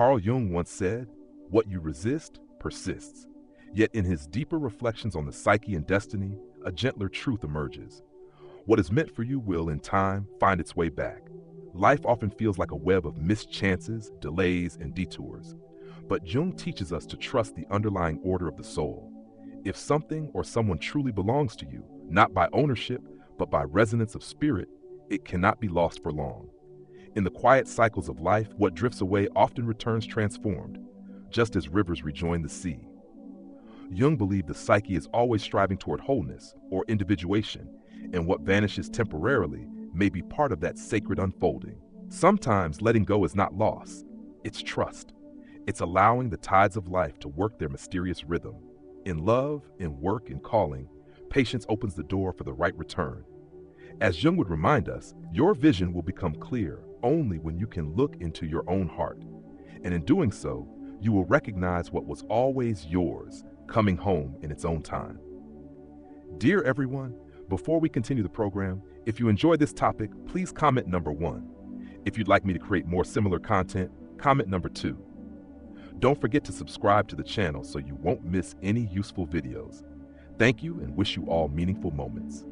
Carl Jung once said, "What you resist persists." Yet in his deeper reflections on the psyche and destiny, a gentler truth emerges. What is meant for you will, in time, find its way back. Life often feels like a web of missed chances, delays, and detours. But Jung teaches us to trust the underlying order of the soul. If something or someone truly belongs to you, not by ownership, but by resonance of spirit, it cannot be lost for long. In the quiet cycles of life, what drifts away often returns transformed, just as rivers rejoin the sea. Jung believed the psyche is always striving toward wholeness, or individuation, and what vanishes temporarily may be part of that sacred unfolding. Sometimes letting go is not loss, it's trust. It's allowing the tides of life to work their mysterious rhythm. In love, in work, in calling, patience opens the door for the right return. As Jung would remind us, your vision will become clear only when you can look into your own heart. And in doing so, you will recognize what was always yours, coming home in its own time. Dear everyone, before we continue the program, if you enjoy this topic, please comment number 1. If you'd like me to create more similar content, comment number 2. Don't forget to subscribe to the channel so you won't miss any useful videos. Thank you and wish you all meaningful moments.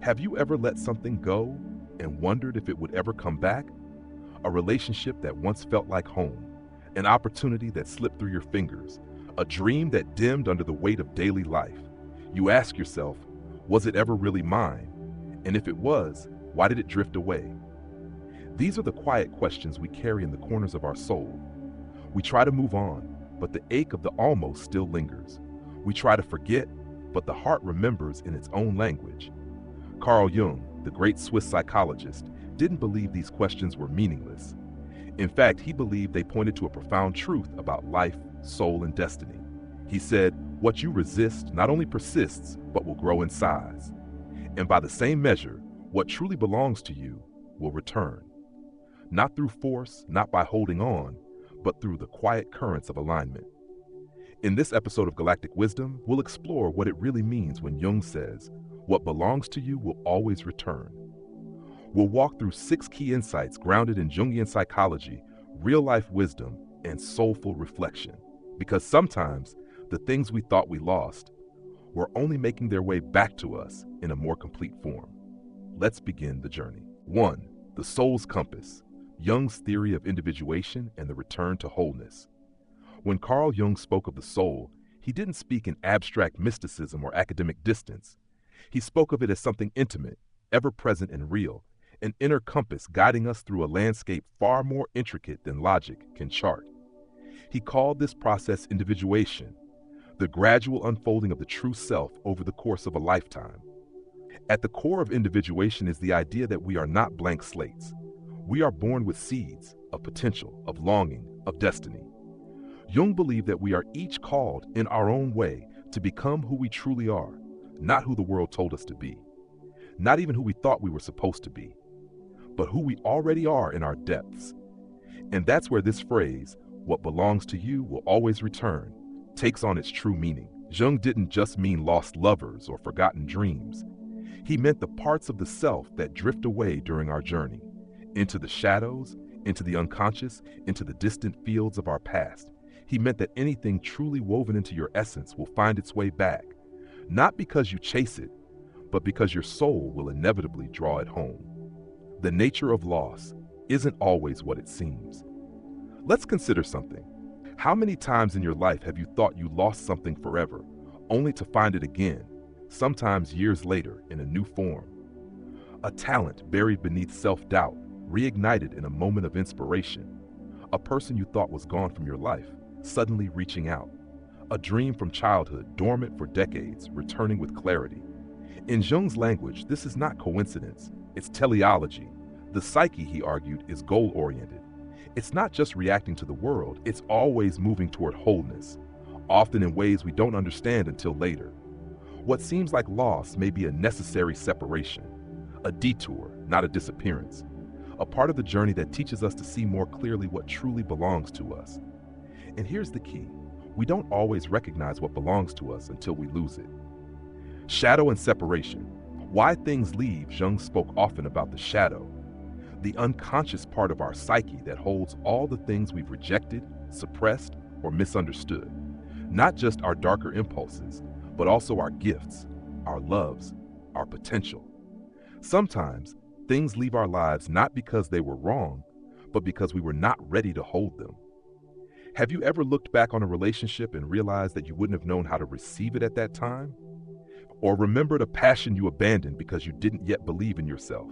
Have you ever let something go and wondered if it would ever come back? A relationship that once felt like home, an opportunity that slipped through your fingers, a dream that dimmed under the weight of daily life. You ask yourself, was it ever really mine? And if it was, why did it drift away? These are the quiet questions we carry in the corners of our soul. We try to move on, but the ache of the almost still lingers. We try to forget, but the heart remembers in its own language. Carl Jung, the great Swiss psychologist, didn't believe these questions were meaningless. In fact, he believed they pointed to a profound truth about life, soul, and destiny. He said, "What you resist not only persists, but will grow in size. And by the same measure, what truly belongs to you will return. Not through force, not by holding on, but through the quiet currents of alignment." In this episode of Galactic Wisdom, we'll explore what it really means when Jung says, "What belongs to you will always return." We'll walk through 6 key insights grounded in Jungian psychology, real-life wisdom, and soulful reflection. Because sometimes, the things we thought we lost were only making their way back to us in a more complete form. Let's begin the journey. 1. The soul's compass, Jung's theory of individuation and the return to wholeness. When Carl Jung spoke of the soul, he didn't speak in abstract mysticism or academic distance. He spoke of it as something intimate, ever-present and real, an inner compass guiding us through a landscape far more intricate than logic can chart. He called this process individuation, the gradual unfolding of the true self over the course of a lifetime. At the core of individuation is the idea that we are not blank slates. We are born with seeds of potential, of longing, of destiny. Jung believed that we are each called in our own way to become who we truly are, not who the world told us to be, not even who we thought we were supposed to be, but who we already are in our depths. And that's where this phrase, "what belongs to you will always return," takes on its true meaning. Jung didn't just mean lost lovers or forgotten dreams. He meant the parts of the self that drift away during our journey, into the shadows, into the unconscious, into the distant fields of our past. He meant that anything truly woven into your essence will find its way back, not because you chase it, but because your soul will inevitably draw it home. The nature of loss isn't always what it seems. Let's consider something. How many times in your life have you thought you lost something forever, only to find it again, sometimes years later, in a new form? A talent buried beneath self-doubt, reignited in a moment of inspiration. A person you thought was gone from your life, suddenly reaching out. A dream from childhood, dormant for decades, returning with clarity. In Jung's language, this is not coincidence, it's teleology. The psyche, he argued, is goal-oriented. It's not just reacting to the world, it's always moving toward wholeness, often in ways we don't understand until later. What seems like loss may be a necessary separation, a detour, not a disappearance, a part of the journey that teaches us to see more clearly what truly belongs to us. And here's the key. We don't always recognize what belongs to us until we lose it. Shadow and separation. Why things leave, Jung spoke often about the shadow. the unconscious part of our psyche that holds all the things we've rejected, suppressed, or misunderstood. Not just our darker impulses, but also our gifts, our loves, our potential. Sometimes, things leave our lives not because they were wrong, but because we were not ready to hold them. Have you ever looked back on a relationship and realized that you wouldn't have known how to receive it at that time? Or remembered a passion you abandoned because you didn't yet believe in yourself?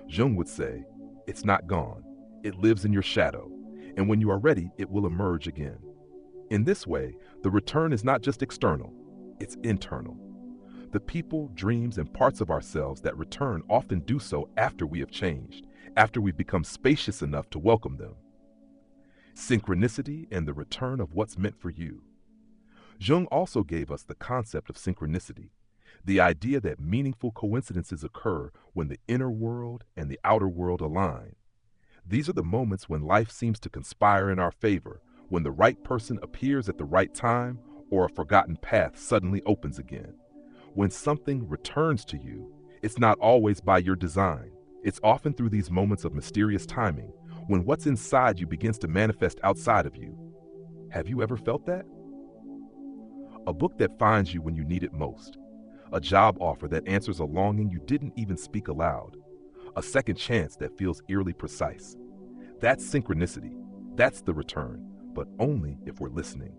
Jung would say, it's not gone. It lives in your shadow, and when you are ready, it will emerge again. In this way, the return is not just external, it's internal. The people, dreams, and parts of ourselves that return often do so after we have changed, after we've become spacious enough to welcome them. Synchronicity and the return of what's meant for you. Jung also gave us the concept of synchronicity, the idea that meaningful coincidences occur when the inner world and the outer world align. These are the moments when life seems to conspire in our favor, when the right person appears at the right time, or a forgotten path suddenly opens again. When something returns to you, it's not always by your design. It's often through these moments of mysterious timing, when what's inside you begins to manifest outside of you. Have you ever felt that? A book that finds you when you need it most. A job offer that answers a longing you didn't even speak aloud. A second chance that feels eerily precise. That's synchronicity. That's the return, but only if we're listening.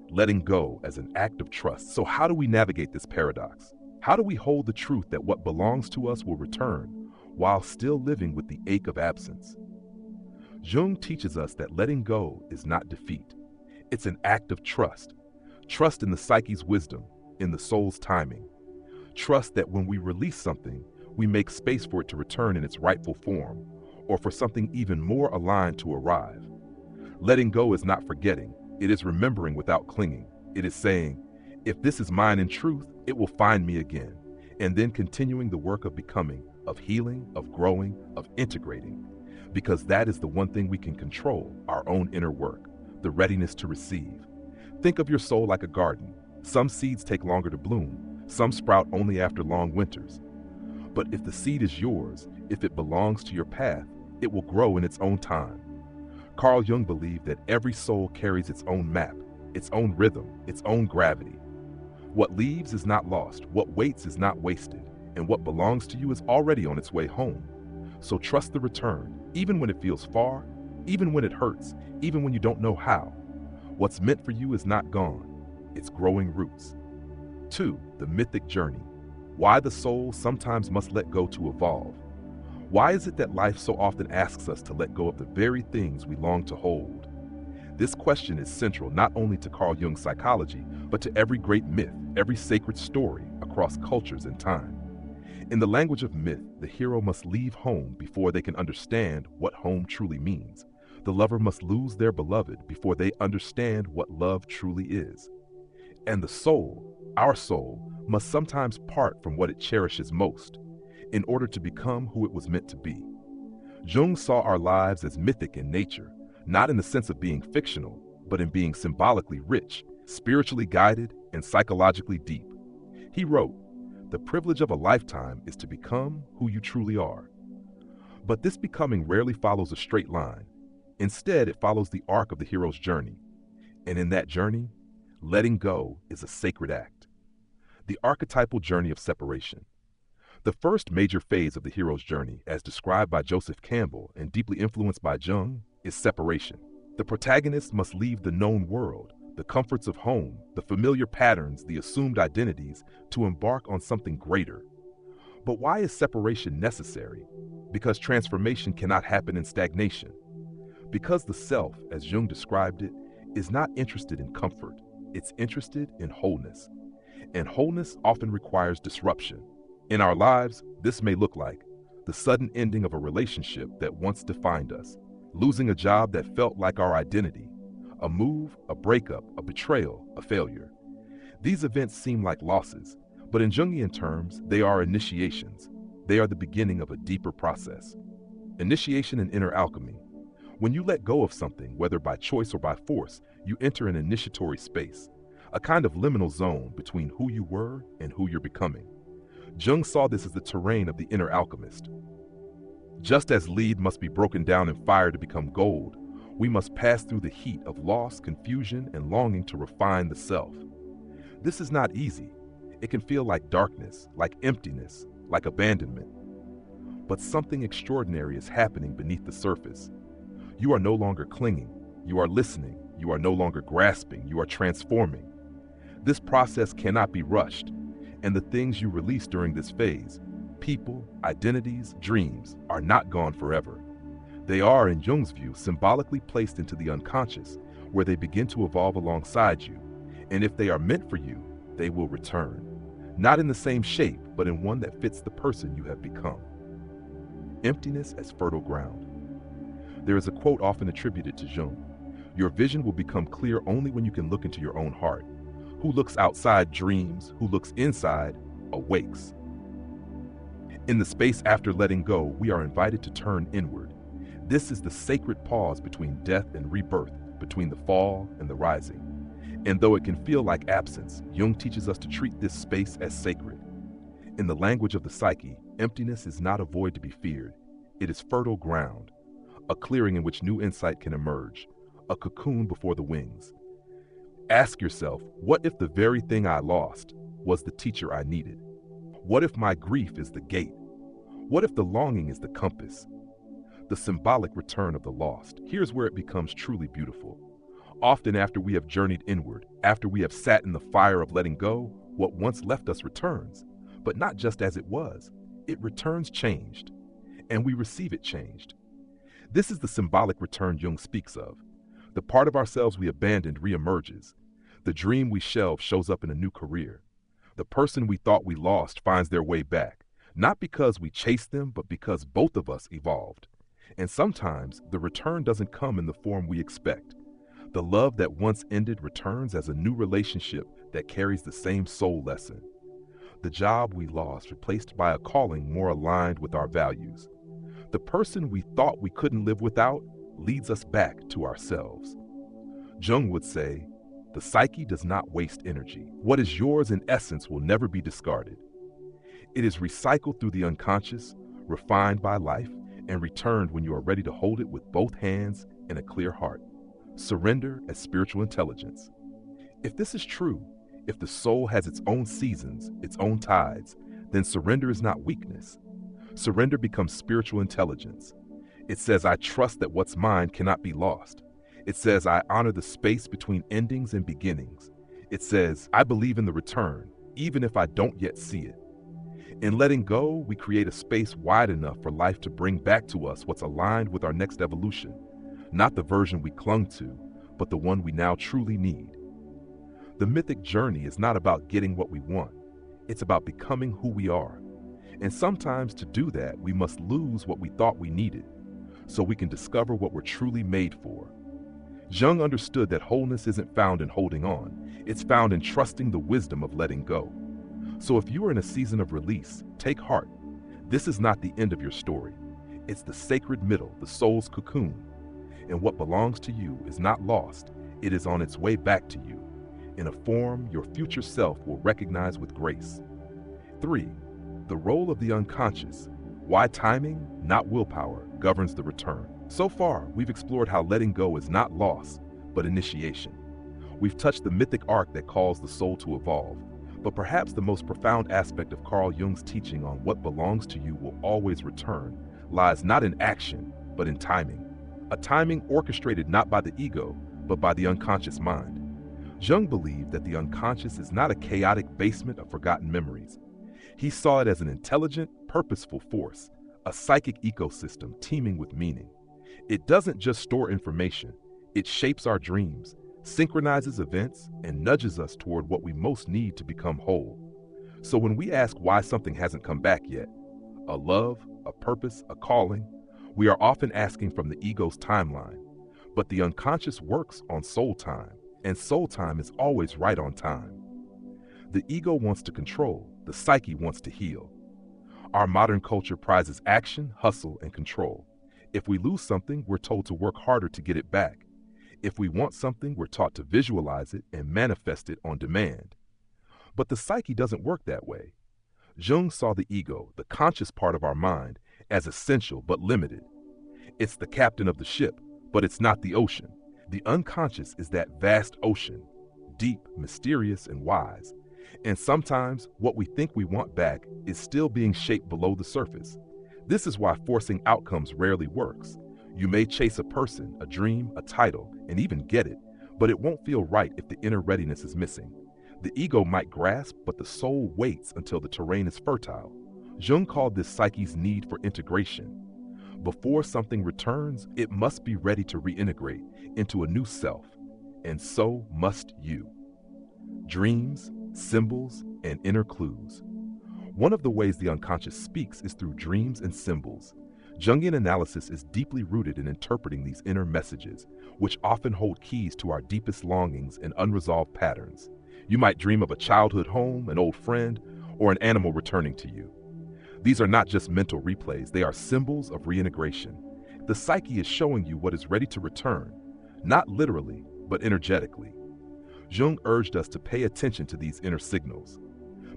Letting go as an act of trust. So how do we navigate this paradox? How do we hold the truth that what belongs to us will return while still living with the ache of absence? Jung teaches us that letting go is not defeat. It's an act of trust. Trust in the psyche's wisdom, in the soul's timing. Trust that when we release something, we make space for it to return in its rightful form, or for something even more aligned to arrive. Letting go is not forgetting. It is remembering without clinging. It is saying, if this is mine in truth, it will find me again. And then continuing the work of becoming, of healing, of growing, of integrating. Because that is the one thing we can control, our own inner work, the readiness to receive. Think of your soul like a garden. Some seeds take longer to bloom. Some sprout only after long winters. But if the seed is yours, if it belongs to your path, it will grow in its own time. Carl Jung believed that every soul carries its own map, its own rhythm, its own gravity. What leaves is not lost, what waits is not wasted, and what belongs to you is already on its way home. So trust the return, even when it feels far, even when it hurts, even when you don't know how. What's meant for you is not gone, it's growing roots. 2. The mythic journey. Why the soul sometimes must let go to evolve. Why is it that life so often asks us to let go of the very things we long to hold? This question is central not only to Carl Jung's psychology, but to every great myth, every sacred story across cultures and time. In the language of myth, the hero must leave home before they can understand what home truly means. The lover must lose their beloved before they understand what love truly is. And the soul, our soul, must sometimes part from what it cherishes most, in order to become who it was meant to be. Jung saw our lives as mythic in nature, not in the sense of being fictional, but in being symbolically rich, spiritually guided, and psychologically deep. He wrote, "The privilege of a lifetime is to become who you truly are." But this becoming rarely follows a straight line. Instead, it follows the arc of the hero's journey. And in that journey, letting go is a sacred act. The archetypal journey of separation. The first major phase of the hero's journey, as described by Joseph Campbell and deeply influenced by Jung, is separation. The protagonist must leave the known world, the comforts of home, the familiar patterns, the assumed identities, to embark on something greater. But why is separation necessary? Because transformation cannot happen in stagnation. Because the self, as Jung described it, is not interested in comfort, it's interested in wholeness. And wholeness often requires disruption. In our lives, this may look like the sudden ending of a relationship that once defined us, losing a job that felt like our identity, a move, a breakup, a betrayal, a failure. These events seem like losses, but in Jungian terms, they are initiations. They are the beginning of a deeper process. Initiation and inner alchemy. When you let go of something, whether by choice or by force, you enter an initiatory space, a kind of liminal zone between who you were and who you're becoming. Jung saw this as the terrain of the inner alchemist. Just as lead must be broken down in fire to become gold, we must pass through the heat of loss, confusion, and longing to refine the self. This is not easy. It can feel like darkness, like emptiness, like abandonment. But something extraordinary is happening beneath the surface. You are no longer clinging. You are listening. You are no longer grasping. You are transforming. This process cannot be rushed, and the things you release during this phase, people, identities, dreams, are not gone forever. They are, in Jung's view, symbolically placed into the unconscious, where they begin to evolve alongside you. And if they are meant for you, they will return. Not in the same shape, but in one that fits the person you have become. Emptiness as fertile ground. There is a quote often attributed to Jung: "Your vision will become clear only when you can look into your own heart. Who looks outside dreams, who looks inside awakes." In the space after letting go, we are invited to turn inward. This is the sacred pause between death and rebirth, between the fall and the rising. And though it can feel like absence, Jung teaches us to treat this space as sacred. In the language of the psyche, emptiness is not a void to be feared. It is fertile ground, a clearing in which new insight can emerge, a cocoon before the wings. Ask yourself, what if the very thing I lost was the teacher I needed? What if my grief is the gate? What if the longing is the compass? The symbolic return of the lost. Here's where it becomes truly beautiful. Often after we have journeyed inward, after we have sat in the fire of letting go, what once left us returns, but not just as it was. It returns changed, and we receive it changed. This is the symbolic return Jung speaks of. The part of ourselves we abandoned reemerges. The dream we shelved shows up in a new career. The person we thought we lost finds their way back, not because we chased them, but because both of us evolved. And sometimes the return doesn't come in the form we expect. The love that once ended returns as a new relationship that carries the same soul lesson. The job we lost replaced by a calling more aligned with our values. The person we thought we couldn't live without leads us back to ourselves. Jung would say, the psyche does not waste energy. What is yours in essence will never be discarded. It is recycled through the unconscious, refined by life, and returned when you are ready to hold it with both hands and a clear heart. Surrender as spiritual intelligence. If this is true, if the soul has its own seasons, its own tides, then surrender is not weakness. Surrender becomes spiritual intelligence. It says, I trust that what's mine cannot be lost. It says, I honor the space between endings and beginnings. It says, I believe in the return, even if I don't yet see it. In letting go, we create a space wide enough for life to bring back to us what's aligned with our next evolution. Not the version we clung to, but the one we now truly need. The mythic journey is not about getting what we want. It's about becoming who we are. And sometimes to do that, we must lose what we thought we needed, so we can discover what we're truly made for. Jung understood that wholeness isn't found in holding on. It's found in trusting the wisdom of letting go. So if you are in a season of release, take heart. This is not the end of your story. It's the sacred middle, the soul's cocoon. And what belongs to you is not lost. It is on its way back to you, in a form your future self will recognize with grace. 3. The role of the unconscious. Why timing, not willpower, governs the return. So far, we've explored how letting go is not loss, but initiation. We've touched the mythic arc that calls the soul to evolve. But perhaps the most profound aspect of Carl Jung's teaching on what belongs to you will always return lies not in action, but in timing. A timing orchestrated not by the ego, but by the unconscious mind. Jung believed that the unconscious is not a chaotic basement of forgotten memories. He saw it as an intelligent, purposeful force, a psychic ecosystem teeming with meaning. It doesn't just store information, it shapes our dreams, synchronizes events, and nudges us toward what we most need to become whole. So when we ask why something hasn't come back yet, a love, a purpose, a calling, we are often asking from the ego's timeline. But the unconscious works on soul time, and soul time is always right on time. The ego wants to control, the psyche wants to heal. Our modern culture prizes action, hustle, and control. If we lose something, we're told to work harder to get it back. If we want something, we're taught to visualize it and manifest it on demand. But the psyche doesn't work that way. Jung saw the ego, the conscious part of our mind, as essential but limited. It's the captain of the ship, but it's not the ocean. The unconscious is that vast ocean, deep, mysterious, and wise. And sometimes what we think we want back is still being shaped below the surface. This is why forcing outcomes rarely works. You may chase a person, a dream, a title, and even get it, but it won't feel right if the inner readiness is missing. The ego might grasp, but the soul waits until the terrain is fertile. Jung called this psyche's need for integration. Before something returns, it must be ready to reintegrate into a new self, and so must you. Dreams, symbols, and inner clues. One of the ways the unconscious speaks is through dreams and symbols. Jungian analysis is deeply rooted in interpreting these inner messages, which often hold keys to our deepest longings and unresolved patterns. You might dream of a childhood home, an old friend, or an animal returning to you. These are not just mental replays, they are symbols of reintegration. The psyche is showing you what is ready to return, not literally, but energetically. Jung urged us to pay attention to these inner signals.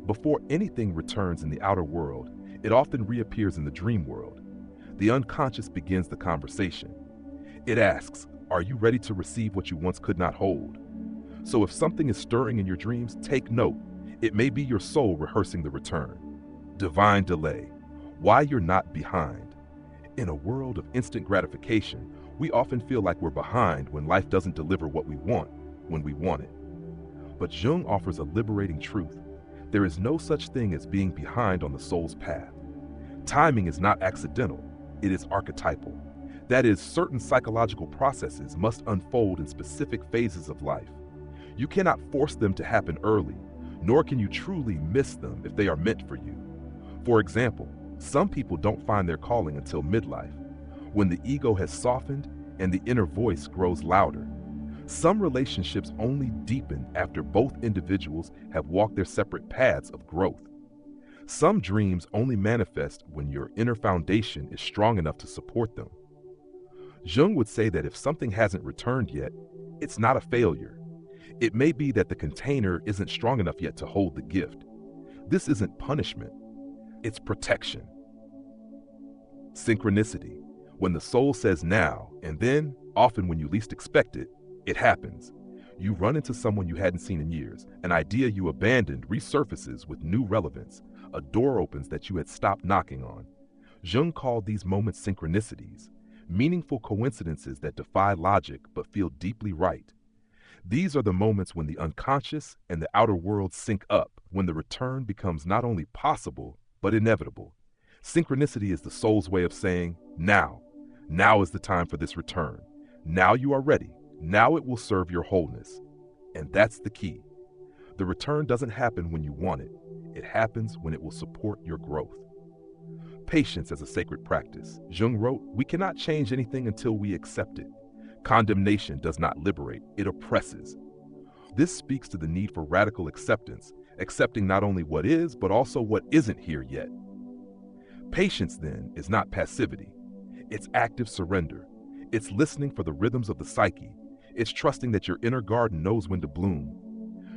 Before anything returns in the outer world, it often reappears in the dream world. The unconscious begins the conversation. It asks, are you ready to receive what you once could not hold? So if something is stirring in your dreams, take note. It may be your soul rehearsing the return. Divine delay. Why you're not behind. In a world of instant gratification, we often feel like we're behind when life doesn't deliver what we want, when we want it. But Jung offers a liberating truth. There is no such thing as being behind on the soul's path. Timing is not accidental, it is archetypal. That is, certain psychological processes must unfold in specific phases of life. You cannot force them to happen early, nor can you truly miss them if they are meant for you. For example, some people don't find their calling until midlife, when the ego has softened and the inner voice grows louder. Some relationships only deepen after both individuals have walked their separate paths of growth. Some dreams only manifest when your inner foundation is strong enough to support them. Jung would say that if something hasn't returned yet, it's not a failure. It may be that the container isn't strong enough yet to hold the gift. This isn't punishment, it's protection. Synchronicity. When the soul says now, and then, often when you least expect it, it happens. You run into someone you hadn't seen in years. An idea you abandoned resurfaces with new relevance. A door opens that you had stopped knocking on. Jung called these moments synchronicities, meaningful coincidences that defy logic but feel deeply right. These are the moments when the unconscious and the outer world sync up, when the return becomes not only possible, but inevitable. Synchronicity is the soul's way of saying, now is the time for this return. Now you are ready. Now it will serve your wholeness. And that's the key. The return doesn't happen when you want it. It happens when it will support your growth. Patience as a sacred practice. Jung wrote, we cannot change anything until we accept it. Condemnation does not liberate, it oppresses. This speaks to the need for radical acceptance, accepting not only what is, but also what isn't here yet. Patience, then, is not passivity. It's active surrender. It's listening for the rhythms of the psyche. It's trusting that your inner garden knows when to bloom.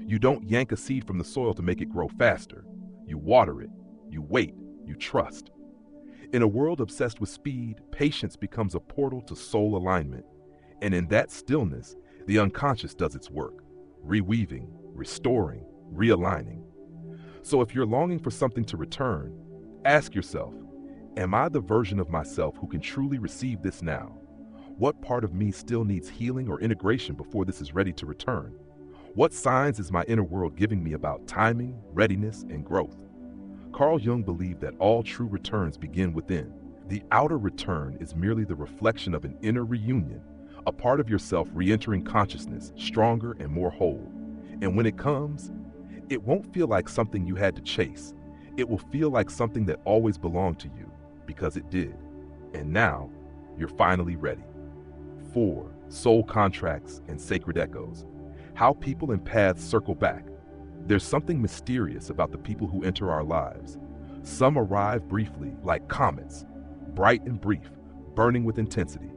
You don't yank a seed from the soil to make it grow faster. You water it, you wait, you trust. In a world obsessed with speed, patience becomes a portal to soul alignment. And in that stillness, the unconscious does its work, reweaving, restoring, realigning. So if you're longing for something to return, ask yourself, am I the version of myself who can truly receive this now? What part of me still needs healing or integration before this is ready to return? What signs is my inner world giving me about timing, readiness, and growth? Carl Jung believed that all true returns begin within. The outer return is merely the reflection of an inner reunion, a part of yourself re-entering consciousness, stronger and more whole. And when it comes, it won't feel like something you had to chase. It will feel like something that always belonged to you, because it did. And now, you're finally ready. 4. Soul contracts and sacred echoes. How people and paths circle back. There's something mysterious about the people who enter our lives. Some arrive briefly, like comets, bright and brief, burning with intensity.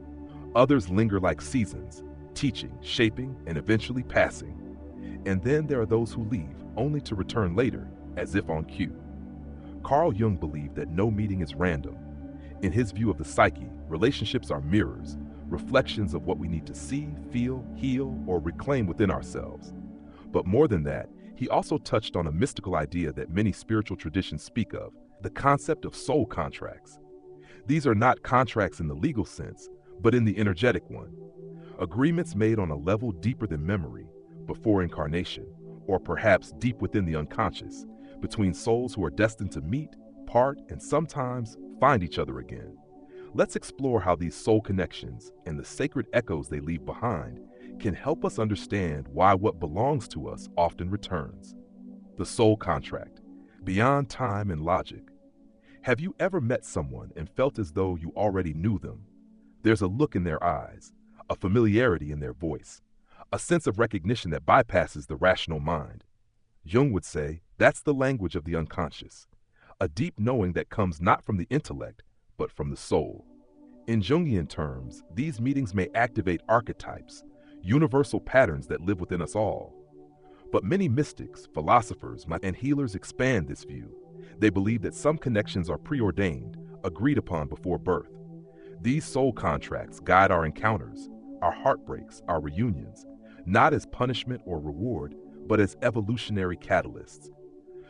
Others linger like seasons, teaching, shaping, and eventually passing. And then there are those who leave, only to return later, as if on cue. Carl Jung believed that no meeting is random. In his view of the psyche, relationships are mirrors, reflections of what we need to see, feel, heal, or reclaim within ourselves. But more than that, he also touched on a mystical idea that many spiritual traditions speak of, the concept of soul contracts. These are not contracts in the legal sense, but in the energetic one. Agreements made on a level deeper than memory, before incarnation, or perhaps deep within the unconscious, between souls who are destined to meet, part, and sometimes find each other again. Let's explore how these soul connections and the sacred echoes they leave behind can help us understand why what belongs to us often returns. The soul contract, beyond time and logic. Have you ever met someone and felt as though you already knew them? There's a look in their eyes, a familiarity in their voice, a sense of recognition that bypasses the rational mind. Jung would say that's the language of the unconscious, a deep knowing that comes not from the intellect, but from the soul. In Jungian terms, these meetings may activate archetypes, universal patterns that live within us all. But many mystics, philosophers, and healers expand this view. They believe that some connections are preordained, agreed upon before birth. These soul contracts guide our encounters, our heartbreaks, our reunions, not as punishment or reward, but as evolutionary catalysts.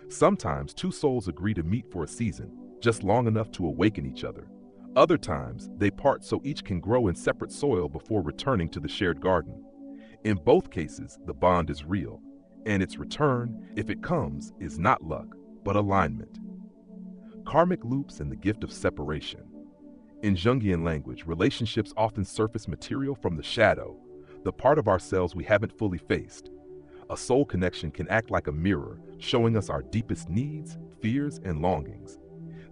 Sometimes two souls agree to meet for a season, just long enough to awaken each other. Other times, they part so each can grow in separate soil before returning to the shared garden. In both cases, the bond is real, and its return, if it comes, is not luck, but alignment. Karmic loops and the gift of separation. In Jungian language, relationships often surface material from the shadow, the part of ourselves we haven't fully faced. A soul connection can act like a mirror, showing us our deepest needs, fears, and longings.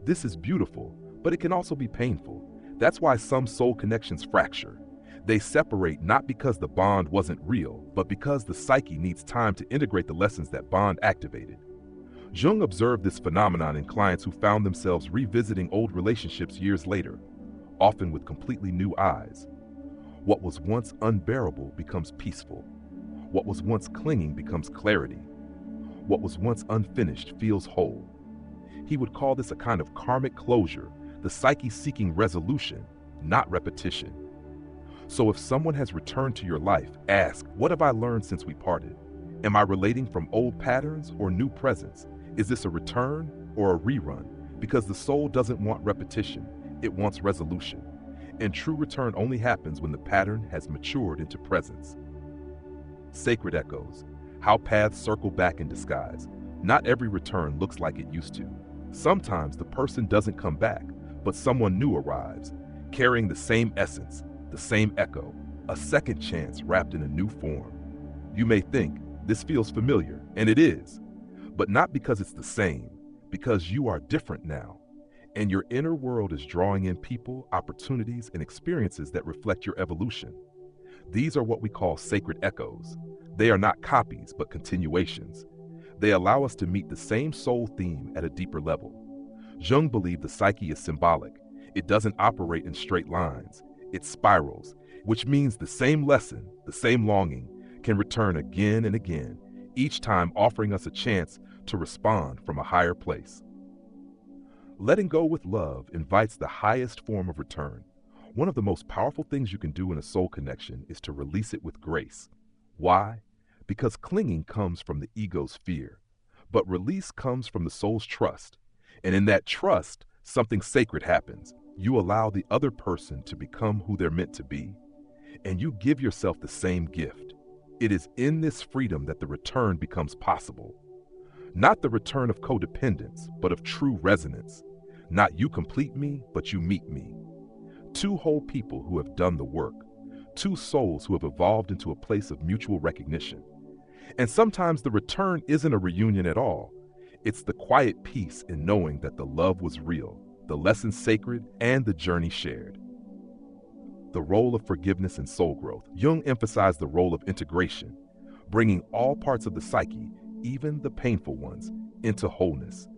This is beautiful, but it can also be painful. That's why some soul connections fracture. They separate not because the bond wasn't real, but because the psyche needs time to integrate the lessons that bond activated. Jung observed this phenomenon in clients who found themselves revisiting old relationships years later, often with completely new eyes. What was once unbearable becomes peaceful. What was once clinging becomes clarity. What was once unfinished feels whole. He would call this a kind of karmic closure, the psyche seeking resolution, not repetition. So if someone has returned to your life, ask, what have I learned since we parted? Am I relating from old patterns or new presence? Is this a return or a rerun? Because the soul doesn't want repetition, it wants resolution. And true return only happens when the pattern has matured into presence. Sacred echoes, how paths circle back in disguise. Not every return looks like it used to. Sometimes the person doesn't come back, but someone new arrives, carrying the same essence, the same echo, a second chance wrapped in a new form. You may think, this feels familiar, and it is, but not because it's the same, because you are different now, and your inner world is drawing in people, opportunities, and experiences that reflect your evolution. These are what we call sacred echoes. They are not copies, but continuations. They allow us to meet the same soul theme at a deeper level. Jung believed the psyche is symbolic. It doesn't operate in straight lines. It spirals, which means the same lesson, the same longing, can return again and again, each time offering us a chance to respond from a higher place. Letting go with love invites the highest form of return. One of the most powerful things you can do in a soul connection is to release it with grace. Why? Because clinging comes from the ego's fear, but release comes from the soul's trust. And in that trust, something sacred happens. You allow the other person to become who they're meant to be, and you give yourself the same gift. It is in this freedom that the return becomes possible. Not the return of codependence, but of true resonance. Not you complete me, but you meet me. Two whole people who have done the work. Two souls who have evolved into a place of mutual recognition. And sometimes the return isn't a reunion at all. It's the quiet peace in knowing that the love was real, the lesson sacred, and the journey shared. The role of forgiveness and soul growth. Jung emphasized the role of integration, bringing all parts of the psyche, even the painful ones, into wholeness.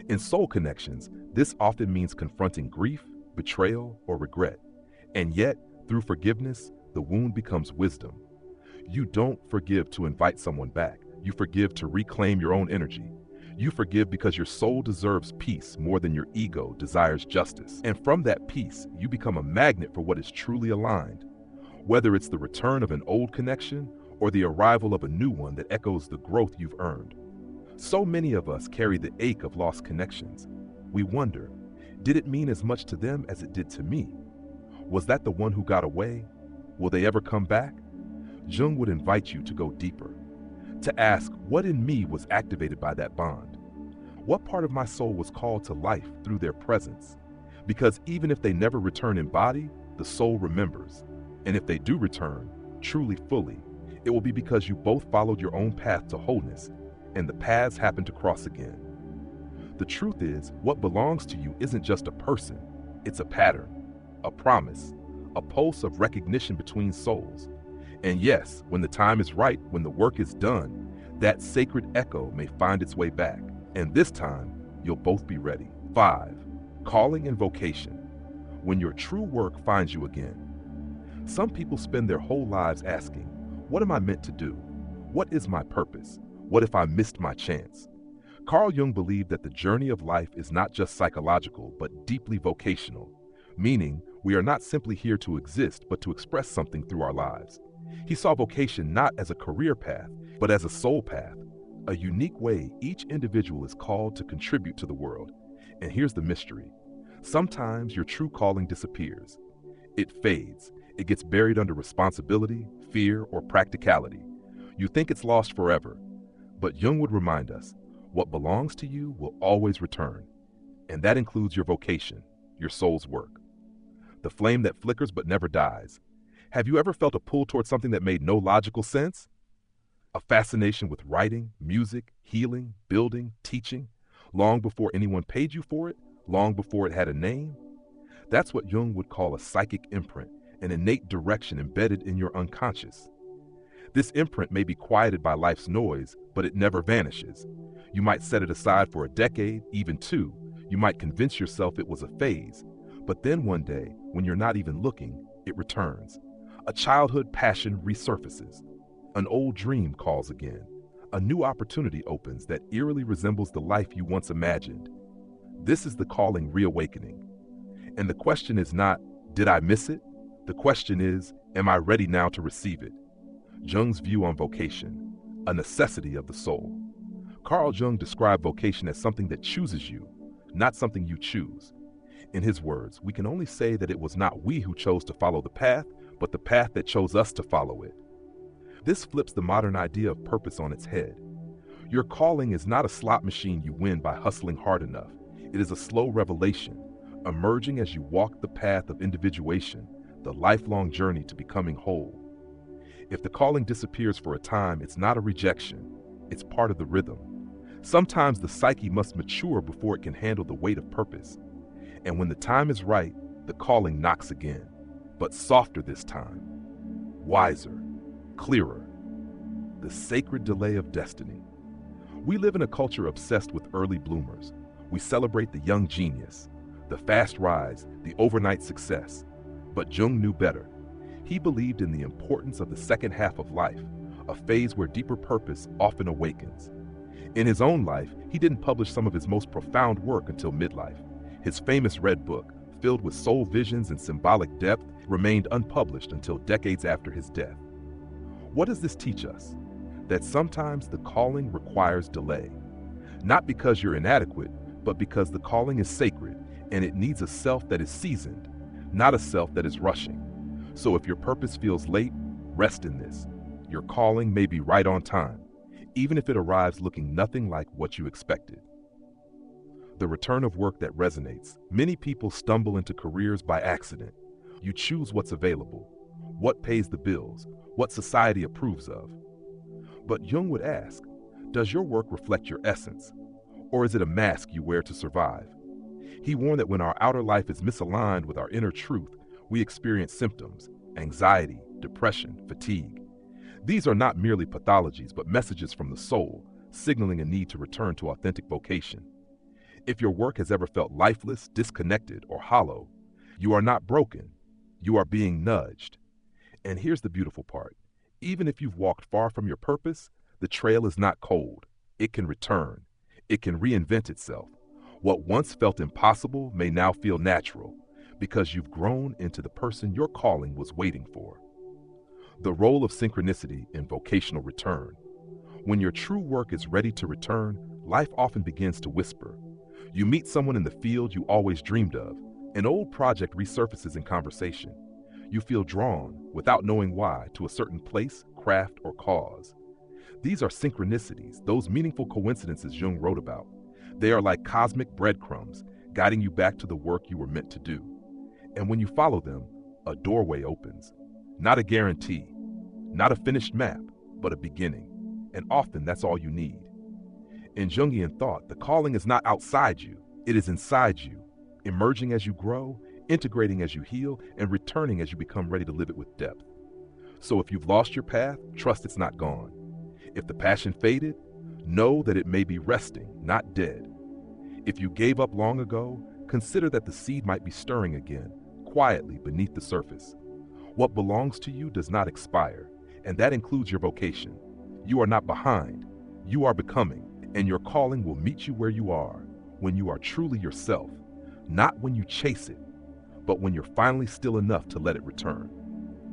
In soul connections, this often means confronting grief, betrayal, or regret. And yet, through forgiveness, the wound becomes wisdom. You don't forgive to invite someone back. You forgive to reclaim your own energy. You forgive because your soul deserves peace more than your ego desires justice. And from that peace, you become a magnet for what is truly aligned, whether it's the return of an old connection or the arrival of a new one that echoes the growth you've earned. So many of us carry the ache of lost connections. We wonder, did it mean as much to them as it did to me? Was that the one who got away? Will they ever come back? Jung would invite you to go deeper, to ask what in me was activated by that bond. What part of my soul was called to life through their presence? Because even if they never return in body, the soul remembers. And if they do return, truly fully, it will be because you both followed your own path to wholeness, and the paths happen to cross again. The truth is, what belongs to you isn't just a person, it's a pattern, a promise, a pulse of recognition between souls. And yes, when the time is right, when the work is done, that sacred echo may find its way back. And this time, you'll both be ready. 5. Calling and vocation. When your true work finds you again. Some people spend their whole lives asking, what am I meant to do? What is my purpose? What if I missed my chance? Carl Jung believed that the journey of life is not just psychological, but deeply vocational, meaning we are not simply here to exist, but to express something through our lives. He saw vocation not as a career path, but as a soul path, a unique way each individual is called to contribute to the world. And here's the mystery. Sometimes your true calling disappears. It fades. It gets buried under responsibility, fear, or practicality. You think it's lost forever. But Jung would remind us, what belongs to you will always return. And that includes your vocation, your soul's work. The flame that flickers but never dies. Have you ever felt a pull towards something that made no logical sense? A fascination with writing, music, healing, building, teaching, long before anyone paid you for it, long before it had a name? That's what Jung would call a psychic imprint, an innate direction embedded in your unconscious. This imprint may be quieted by life's noise, but it never vanishes. You might set it aside for a decade, even 2. You might convince yourself it was a phase. But then one day, when you're not even looking, it returns. A childhood passion resurfaces. An old dream calls again. A new opportunity opens that eerily resembles the life you once imagined. This is the calling reawakening. And the question is not, did I miss it? The question is, am I ready now to receive it? Jung's view on vocation, a necessity of the soul. Carl Jung described vocation as something that chooses you, not something you choose. In his words, we can only say that it was not we who chose to follow the path, but the path that chose us to follow it. This flips the modern idea of purpose on its head. Your calling is not a slot machine you win by hustling hard enough. It is a slow revelation, emerging as you walk the path of individuation, the lifelong journey to becoming whole. If the calling disappears for a time, it's not a rejection. It's part of the rhythm. Sometimes the psyche must mature before it can handle the weight of purpose. And when the time is right, the calling knocks again, but softer this time, wiser, clearer. The sacred delay of destiny. We live in a culture obsessed with early bloomers. We celebrate the young genius, the fast rise, the overnight success. But Jung knew better. He believed in the importance of the second half of life, a phase where deeper purpose often awakens. In his own life, he didn't publish some of his most profound work until midlife. His famous Red Book, filled with soul visions and symbolic depth, remained unpublished until decades after his death. What does this teach us? That sometimes the calling requires delay. Not because you're inadequate, but because the calling is sacred and it needs a self that is seasoned, not a self that is rushing. So if your purpose feels late, rest in this. Your calling may be right on time, even if it arrives looking nothing like what you expected. The return of work that resonates. Many people stumble into careers by accident. You choose what's available, what pays the bills, what society approves of. But Jung would ask, does your work reflect your essence? Or is it a mask you wear to survive? He warned that when our outer life is misaligned with our inner truth, we experience symptoms, anxiety, depression, fatigue. These are not merely pathologies, but messages from the soul, signaling a need to return to authentic vocation. If your work has ever felt lifeless, disconnected, or hollow, you are not broken. You are being nudged. And here's the beautiful part. Even if you've walked far from your purpose, the trail is not cold. It can return. It can reinvent itself. What once felt impossible may now feel natural because you've grown into the person your calling was waiting for. The role of synchronicity in vocational return. When your true work is ready to return, life often begins to whisper. You meet someone in the field you always dreamed of. An old project resurfaces in conversation. You feel drawn, without knowing why, to a certain place, craft, or cause. These are synchronicities, those meaningful coincidences Jung wrote about. They are like cosmic breadcrumbs, guiding you back to the work you were meant to do. And when you follow them, a doorway opens. Not a guarantee, not a finished map, but a beginning. And often that's all you need. In Jungian thought, the calling is not outside you, it is inside you, emerging as you grow, integrating as you heal, and returning as you become ready to live it with depth. So if you've lost your path, trust it's not gone. If the passion faded, know that it may be resting, not dead. If you gave up long ago, consider that the seed might be stirring again, quietly beneath the surface. What belongs to you does not expire, and that includes your vocation. You are not behind, you are becoming, and your calling will meet you where you are, when you are truly yourself, not when you chase it, but when you're finally still enough to let it return.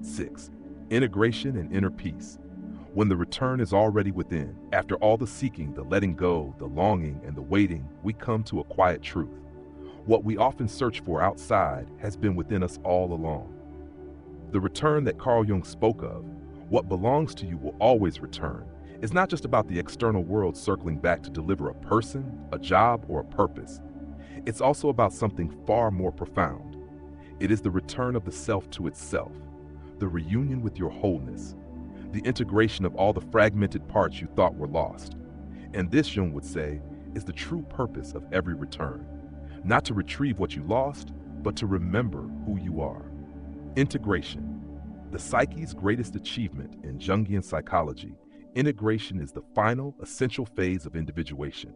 6. Integration and inner peace. When the return is already within, after all the seeking, the letting go, the longing, and the waiting, we come to a quiet truth. What we often search for outside has been within us all along. The return that Carl Jung spoke of, what belongs to you will always return, is not just about the external world circling back to deliver a person, a job, or a purpose. It's also about something far more profound. It is the return of the self to itself, the reunion with your wholeness, the integration of all the fragmented parts you thought were lost. And this, Jung would say, is the true purpose of every return. Not to retrieve what you lost, but to remember who you are. Integration. The psyche's greatest achievement in Jungian psychology, integration is the final, essential phase of individuation.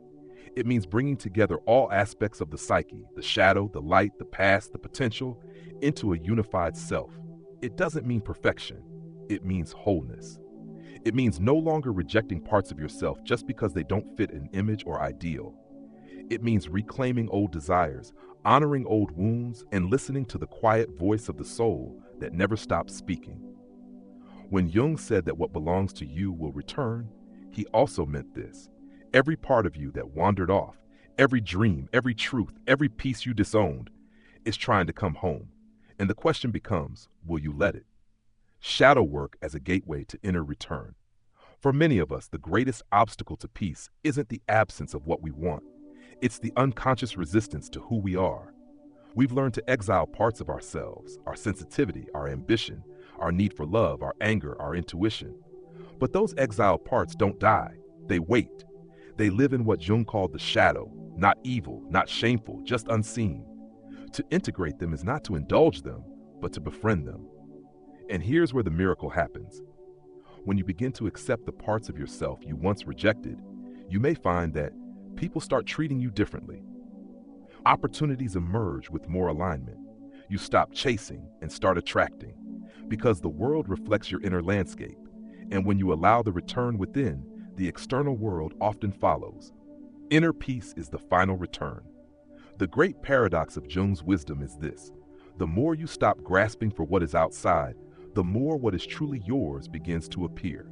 It means bringing together all aspects of the psyche, the shadow, the light, the past, the potential, into a unified self. It doesn't mean perfection. It means wholeness. It means no longer rejecting parts of yourself just because they don't fit an image or ideal. It means reclaiming old desires, honoring old wounds, and listening to the quiet voice of the soul that never stops speaking. When Jung said that what belongs to you will return, he also meant this. Every part of you that wandered off, every dream, every truth, every piece you disowned, is trying to come home. And the question becomes, will you let it? Shadow work as a gateway to inner return. For many of us, the greatest obstacle to peace isn't the absence of what we want. It's the unconscious resistance to who we are. We've learned to exile parts of ourselves, our sensitivity, our ambition, our need for love, our anger, our intuition. But those exiled parts don't die. They wait. They live in what Jung called the shadow, not evil, not shameful, just unseen. To integrate them is not to indulge them, but to befriend them. And here's where the miracle happens. When you begin to accept the parts of yourself you once rejected, you may find that people start treating you differently. Opportunities emerge with more alignment. You stop chasing and start attracting, because the world reflects your inner landscape. And when you allow the return within, the external world often follows. Inner peace is the final return. The great paradox of Jung's wisdom is this: the more you stop grasping for what is outside, the more what is truly yours begins to appear.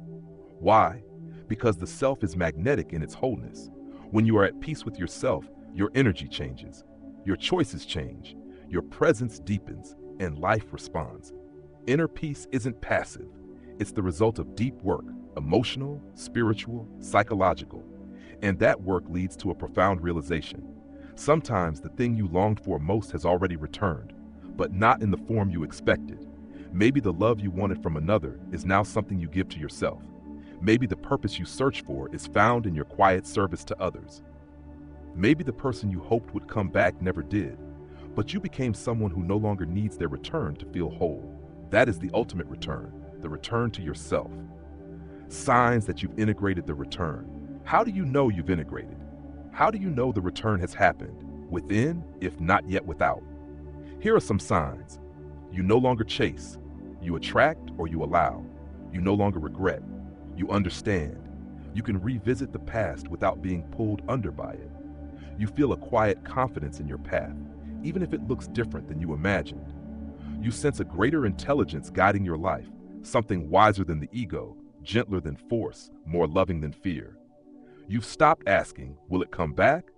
Why? Because the self is magnetic in its wholeness. When you are at peace with yourself, your energy changes, your choices change, your presence deepens, and life responds. Inner peace isn't passive. It's the result of deep work, emotional, spiritual, psychological. And that work leads to a profound realization. Sometimes the thing you longed for most has already returned, but not in the form you expected. Maybe the love you wanted from another is now something you give to yourself. Maybe the purpose you search for is found in your quiet service to others. Maybe the person you hoped would come back never did, but you became someone who no longer needs their return to feel whole. That is the ultimate return, the return to yourself. Signs that you've integrated the return. How do you know you've integrated? How do you know the return has happened? Within, if not yet without. Here are some signs. You no longer chase. You attract or you allow. You no longer regret. You understand. You can revisit the past without being pulled under by it. You feel a quiet confidence in your path, even if it looks different than you imagined. You sense a greater intelligence guiding your life, something wiser than the ego, gentler than force, more loving than fear. You've stopped asking, will it come back?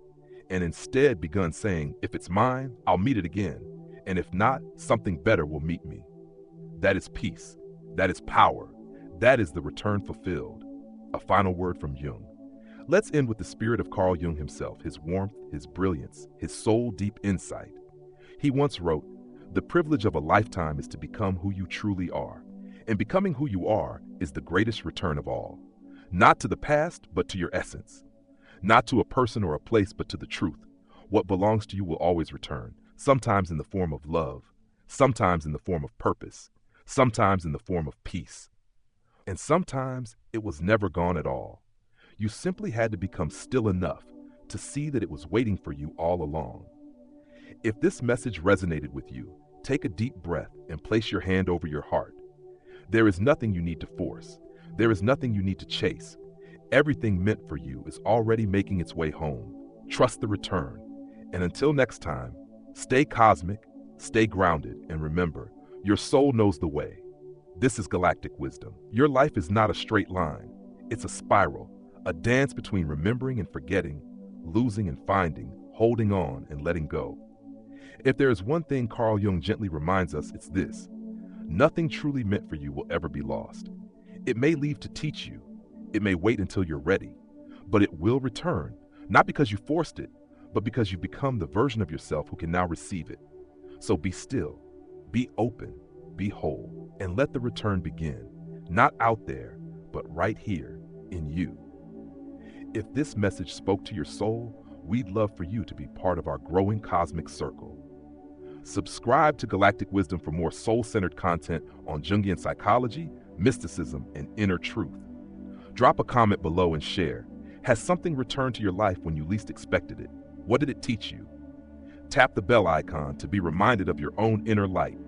And instead begun saying, if it's mine, I'll meet it again. And if not, something better will meet me. That is peace. That is power. That is the return fulfilled. A final word from Jung. Let's end with the spirit of Carl Jung himself, his warmth, his brilliance, his soul-deep insight. He once wrote, "The privilege of a lifetime is to become who you truly are. And becoming who you are is the greatest return of all. Not to the past, but to your essence. Not to a person or a place, but to the truth. What belongs to you will always return, sometimes in the form of love, sometimes in the form of purpose, sometimes in the form of peace. And sometimes it was never gone at all. You simply had to become still enough to see that it was waiting for you all along." If this message resonated with you, take a deep breath and place your hand over your heart. There is nothing you need to force. There is nothing you need to chase. Everything meant for you is already making its way home. Trust the return. And until next time, stay cosmic, stay grounded, and remember, your soul knows the way. This is Galactic Wisdom. Your life is not a straight line. It's a spiral, a dance between remembering and forgetting, losing and finding, holding on and letting go. If there is one thing Carl Jung gently reminds us, it's this: nothing truly meant for you will ever be lost. It may leave to teach you. It may wait until you're ready, but it will return, not because you forced it, but because you've become the version of yourself who can now receive it. So be still, be open, be whole, and let the return begin, not out there, but right here in you. If this message spoke to your soul, we'd love for you to be part of our growing cosmic circle. Subscribe to Galactic Wisdom for more soul-centered content on Jungian psychology, mysticism, and inner truth. Drop a comment below and share. Has something returned to your life when you least expected it? What did it teach you? Tap the bell icon to be reminded of your own inner light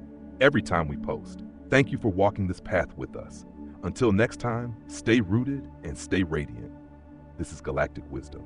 every time we post. Thank you for walking this path with us. Until next time, stay rooted and stay radiant. This is Galactic Wisdom.